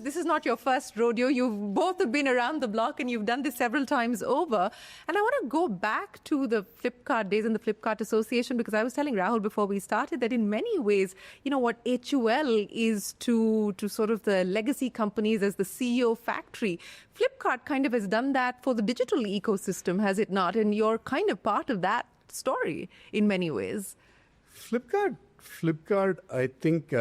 this is not your first rodeo. You've both have been around the block and you've done this several times over. And I want to go back to the Flipkart days and the Flipkart Association, because I was telling Rahul before we started that in many ways, you know, what HUL is to sort of the legacy companies as the CEO factory, Flipkart kind of has done that for the digital ecosystem, has it not? And you're kind of part of that story in many ways. Flipkart, I think...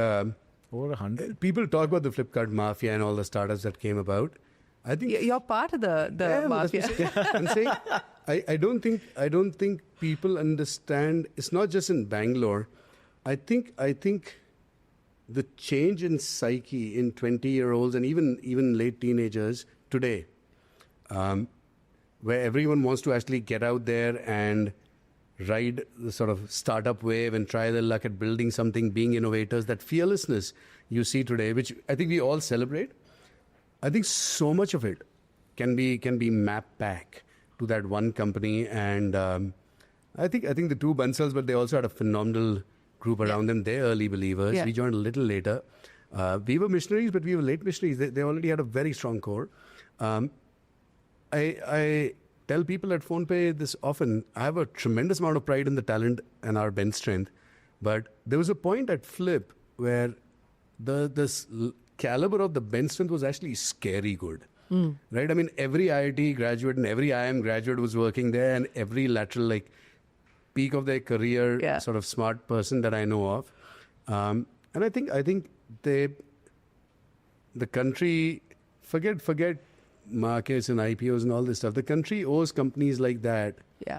over 100. People talk about the Flipkart mafia and all the startups that came about. I think you're part of the mafia. I'm saying, I don't think people understand. It's not just in Bangalore. I think the change in psyche in 20-year-olds and even late teenagers today, where everyone wants to actually get out there and ride the sort of startup wave and try their luck at building something, being innovators, that fearlessness you see today, which I think we all celebrate. I think so much of it can be mapped back to that one company. And I think the two Bansals, but they also had a phenomenal group around them. They're early believers. Yeah. We joined a little later. We were missionaries, but we were late missionaries. They already had a very strong core. I tell people at PhonePe this often. I have a tremendous amount of pride in the talent and our bench strength. But there was a point at Flip where this caliber of the bench strength was actually scary good. Right? I mean, every IIT graduate and every IIM graduate was working there, and every lateral, peak of their career, sort of smart person that I know of. And I think the country, forget markets and IPOs and all this stuff. The country owes companies like that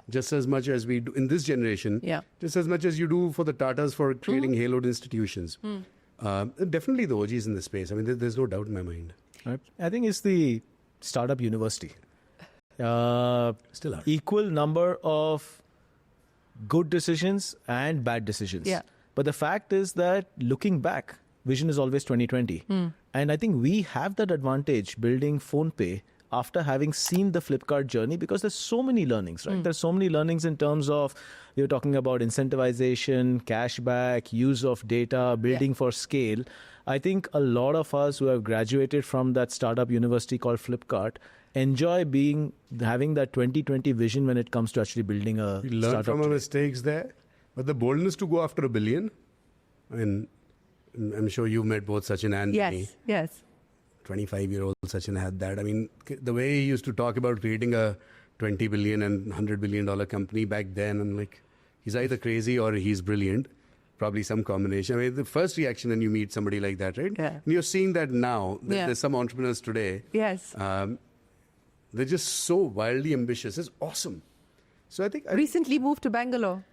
just as much as we do in this generation, just as much as you do for the Tatas for creating haloed institutions. Definitely the OGs in this space. I mean, there's no doubt in my mind. I think it's the startup university. Still are. Equal number of good decisions and bad decisions. Yeah. But the fact is that looking back, vision is always 2020. And I think we have that advantage building PhonePe after having seen the Flipkart journey, because there's so many learnings, right? There's so many learnings in terms of, you're talking about incentivization, cashback, use of data, building for scale. I think a lot of us who have graduated from that startup university called Flipkart enjoy having that 2020 vision when it comes to actually building a we learn from our mistakes there, but the boldness to go after $1 billion. I mean, I'm sure you've met both Sachin and me. Yes. 25-year-old Sachin had that. I mean, the way he used to talk about creating a $20 billion and $100 billion company back then, I'm like, he's either crazy or he's brilliant. Probably some combination. I mean, the first reaction when you meet somebody like that, right? Yeah. And you're seeing that now. There's some entrepreneurs today. Yes. They're just so wildly ambitious. It's awesome. So I think... Recently moved to Bangalore.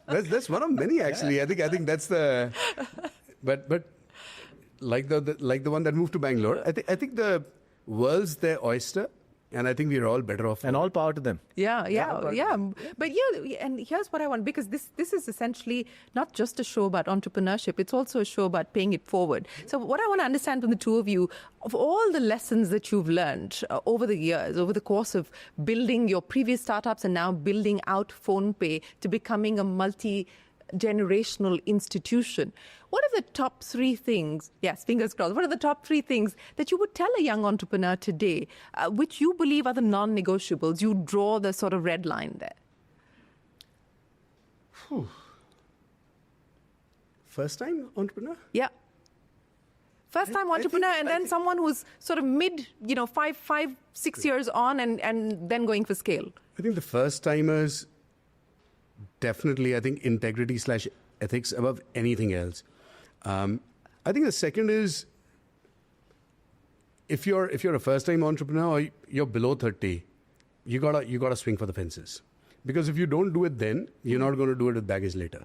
That's one of many, actually. Yeah. I think that's the... But like the one that moved to Bangalore, I think the world's their oyster, and I think we're all better off. And all power to them. Yeah. But and here's what I want, because this is essentially not just a show about entrepreneurship, it's also a show about paying it forward. So what I want to understand from the two of you, of all the lessons that you've learned over the years, over the course of building your previous startups and now building out PhonePe to becoming a multi-generational institution, what are the top three things, yes, fingers crossed, what are the top three things that you would tell a young entrepreneur today, which you believe are the non-negotiables? You draw the sort of red line there. First-time entrepreneur? Yeah. First-time entrepreneur, and then someone who's sort of mid, 5-6 years on and then going for scale. I think the first-timers, definitely, I think integrity/ethics above anything else. I think the second is, if you're a first-time entrepreneur or you're below 30, you gotta swing for the fences, because if you don't do it then, you're not going to do it with baggage later,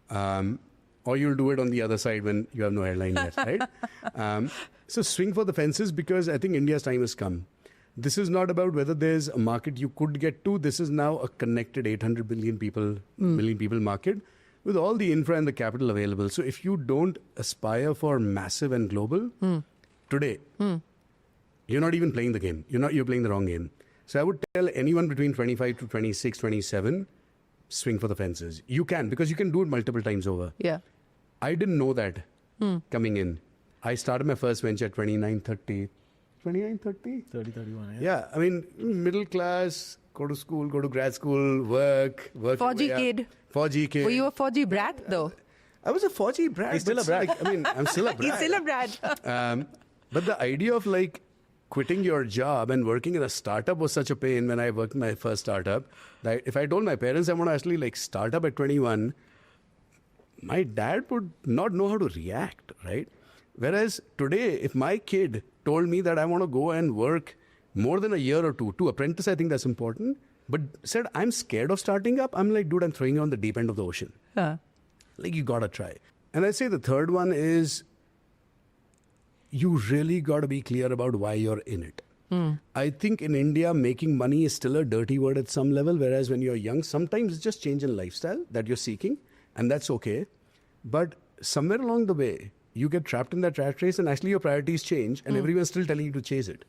or you'll do it on the other side when you have no airline yet, right? So swing for the fences, because I think India's time has come. This is not about whether there's a market you could get to. This is now a connected 800 million people market with all the infra and the capital available. So if you don't aspire for massive and global today, you're not even playing the game. You're playing the wrong game. So I would tell anyone between 25 to 26, 27, swing for the fences. You can, because you can do it multiple times over. Yeah. I didn't know that coming in. I started my first venture at 29, 30. 29, 30? 30, 31, Yeah, I mean, middle class, go to school, go to grad school, work. 4G kid. 4G kid. Were you a 4G brat, though? I was a 4G brat. He's still a brat. Like, I mean, I'm still a brat. He's still a brat. But the idea of like quitting your job and working in a startup was such a pain when I worked in my first startup. That if I told my parents I want to actually like start up at 21, my dad would not know how to react, right? Whereas today, if my kid told me that I want to go and work more than a year or two, to apprentice, I think that's important, but said, I'm scared of starting up, I'm like, dude, I'm throwing you on the deep end of the ocean. Huh. Like, you got to try. And I'd say the third one is you really got to be clear about why you're in it. I think in India, making money is still a dirty word at some level, whereas when you're young, sometimes it's just change in lifestyle that you're seeking, and that's okay. But somewhere along the way, you get trapped in that rat race and actually your priorities change and everyone's still telling you to chase it.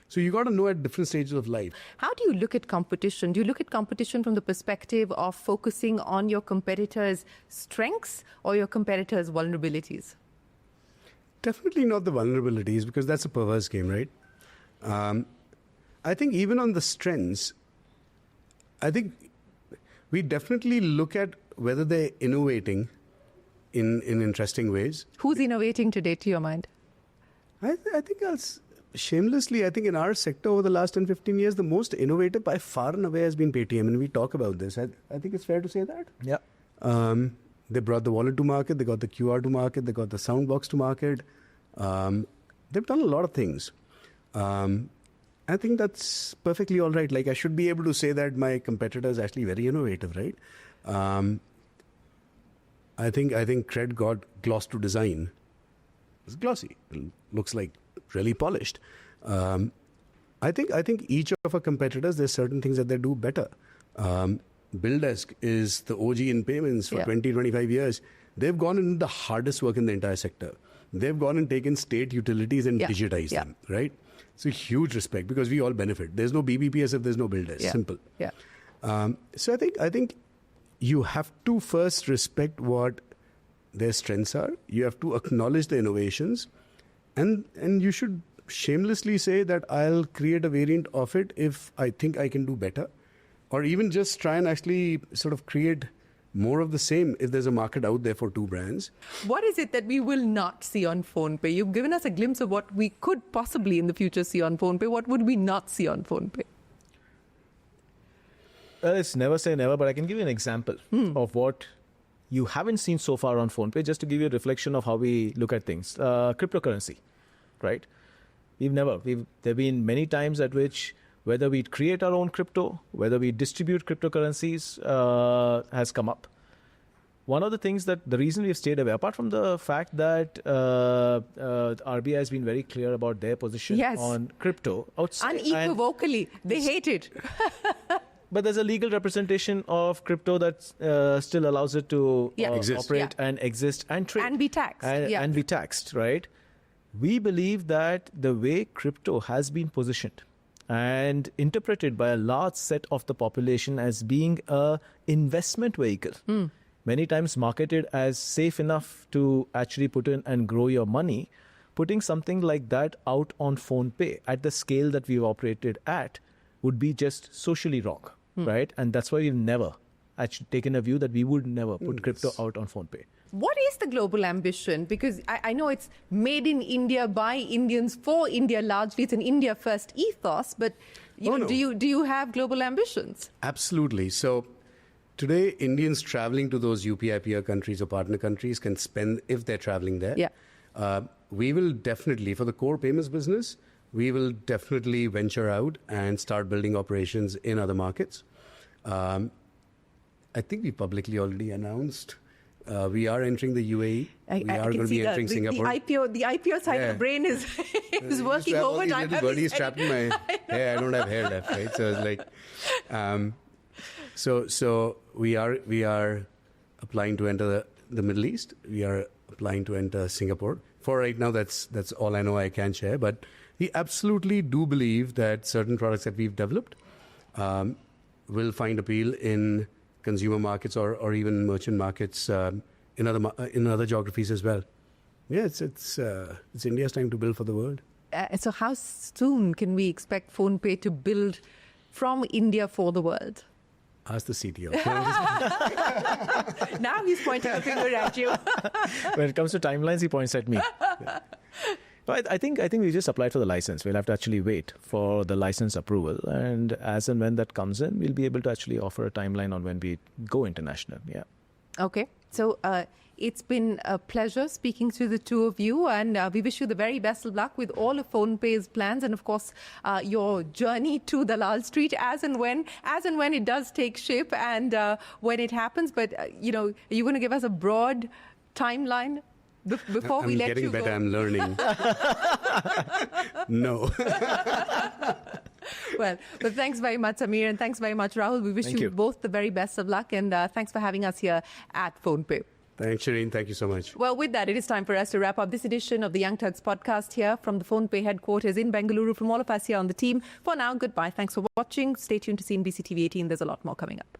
So you got to know at different stages of life. How do you look at competition? Do you look at competition from the perspective of focusing on your competitors' strengths or your competitors' vulnerabilities? Definitely not the vulnerabilities, because that's a perverse game, right? I think even on the strengths, I think we definitely look at whether they're innovating in interesting ways. Who's innovating today, to your mind? I think shamelessly, I think in our sector over the last 10, 15 years, the most innovative by far and away has been Paytm, and we talk about this. I think it's fair to say that. Yeah. They brought the wallet to market, they got the QR to market, they got the soundbox to market. They've done a lot of things. I think that's perfectly all right. Like, I should be able to say that my competitor is actually very innovative, right? I think Cred got gloss to design. It's glossy. It looks like really polished. I think each of our competitors, there's certain things that they do better. BillDesk is the OG in payments for 20, 25 years. They've gone into the hardest work in the entire sector. They've gone and taken state utilities and digitized them, right? So huge respect, because we all benefit. There's no BBPS if there's no BillDesk. Simple. Yeah. So I think you have to first respect what their strengths are. You have to acknowledge the innovations, and you should shamelessly say that I'll create a variant of it if I think I can do better, or even just try and actually sort of create more of the same if there's a market out there for two brands. What is it that we will not see on PhonePe? You've given us a glimpse of what we could possibly in the future see on PhonePe. What would we not see on PhonePe? It's never say never, but I can give you an example of what you haven't seen so far on PhonePe, just to give you a reflection of how we look at things. Cryptocurrency, right? There have been many times at which whether we create our own crypto, whether we distribute cryptocurrencies has come up. One of the things that the reason we've stayed away, apart from the fact that RBI has been very clear about their position on crypto, unequivocally, they hate it. But there's a legal representation of crypto that still allows it to operate and exist and trade. And be taxed. And be taxed, right? We believe that the way crypto has been positioned and interpreted by a large set of the population as being an investment vehicle, many times marketed as safe enough to actually put in and grow your money, putting something like that out on PhonePe at the scale that we've operated at would be just socially wrong, right? And that's why we've never actually taken a view that we would never put crypto out on PhonePe. What is the global ambition? Because I know it's made in India by Indians for India largely. It's an India first ethos, but do you have global ambitions? Absolutely. So today, Indians traveling to those UPI peer countries or partner countries can spend if they're traveling there. Yeah. We will definitely, for the core payments business, we will definitely venture out and start building operations in other markets. I think we publicly already announced we are entering the UAE. We are going to be entering Singapore. The IPO side of the brain is working overtime. Little birdies trapped in my hair. I don't have hair left, right? So it's like, so we are applying to enter the Middle East. We are applying to enter Singapore. For right now, that's all I know I can share. But we absolutely do believe that certain products that we've developed will find appeal in consumer markets or even merchant markets in other geographies as well. Yeah, it's India's time to build for the world. So how soon can we expect PhonePe to build from India for the world? Ask the CTO. Now he's pointing a finger at you. When it comes to timelines, he points at me. But I think we just applied for the license. We'll have to actually wait for the license approval. And as and when that comes in, we'll be able to actually offer a timeline on when we go international. Yeah. Okay. So it's been a pleasure speaking to the two of you, and we wish you the very best of luck with all of PhonePe's plans, and of course your journey to Dalal Street as and when it does take shape and when it happens. But are you going to give us a broad timeline before we let you go? I'm getting better. I'm learning. No. Well, but thanks very much, Amir, and thanks very much, Rahul. We wish you both the very best of luck, and thanks for having us here at PhonePe. Thanks, Shereen. Thank you so much. Well, with that, it is time for us to wrap up this edition of the Young Turks podcast here from the PhonePe headquarters in Bengaluru. From all of us here on the team, for now, goodbye. Thanks for watching. Stay tuned to CNBC-TV18. There's a lot more coming up.